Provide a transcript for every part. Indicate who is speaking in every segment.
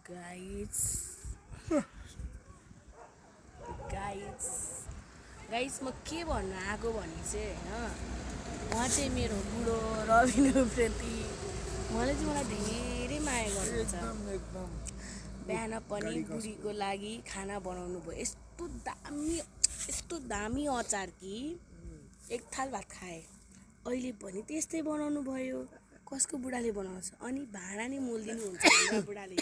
Speaker 1: Guys guys guys म के भन्न आएको भने चाहिँ होइन उहाँ चाहिँ मेरो बुढो रविन्द्रप्रति मलाई धेरै माया गर्नुहुन्छ।
Speaker 2: एकदम
Speaker 1: बिहान पनि बुढीको लागि खाना बनाउनु भयो, यस्तो दामी अचार कि एक थाल भात खाएँ। अहिले पनि त्यस्तै बनाउनु भयो। कसको बुढाले बनाउँछ अनि भाँडा नि मोल्दिनु हुन्छ हाम्रो बुढाले।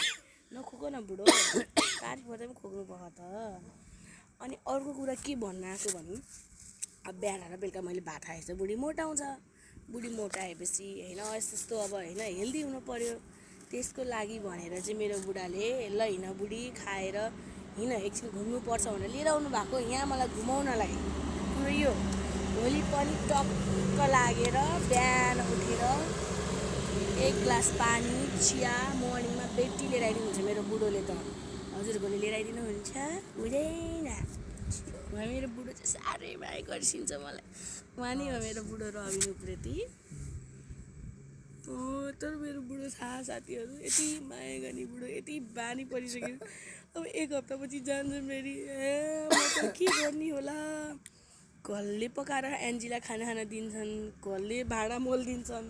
Speaker 1: नखोक न बुढो, तारिफ गर्दा पनि खोक्नु पर्छ त। अनि अर्को कुरा के भन्न आएको भने अब बिहान र बेलुका मैले भात खाएँ बुढी मोटाउँछ। बुढी मोटाएपछि होइन यस्तो अब होइन हेल्दी हुनु पर्यो। त्यसको लागि भनेर चाहिँ मेरो बुढाले ल हिँड बुढी खाएर हिँड एकछिन घुम्नुपर्छ भनेर लिएर आउनु भएको यहाँ मलाई घुमाउनलाई। कुरो यो भोलि पनि टक्क लागेर बिहान उठेर एक ग्लास पानी चिया मर्निङमा बेटी लिएर आइदिनुहुन्छ मेरो बुढोले त। हजुरहरूले लिएर आइदिनुहुन्छ हुँदैन। उहाँ मेरो बुढो चाहिँ साह्रै माया गर्छिन्छ मलाई। उहाँ नि हो मेरो बुढो रविन्द्रप्रति। तर मेरो बुढो साथीहरू यति माया गर्ने बुढो यति बानी परिसक्यो। अब एक हप्तापछि जान्छ फेरि म त के गर्ने होला। कसले पकाएर एन्जीलाई खाना दिन्छन्, कसले भाँडा मोलिदिन्छन्।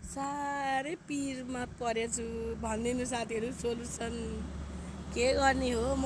Speaker 1: साह्रै पिरमा परेछु। भनिदिनु साथीहरू सोल्युसन के गर्ने हो म।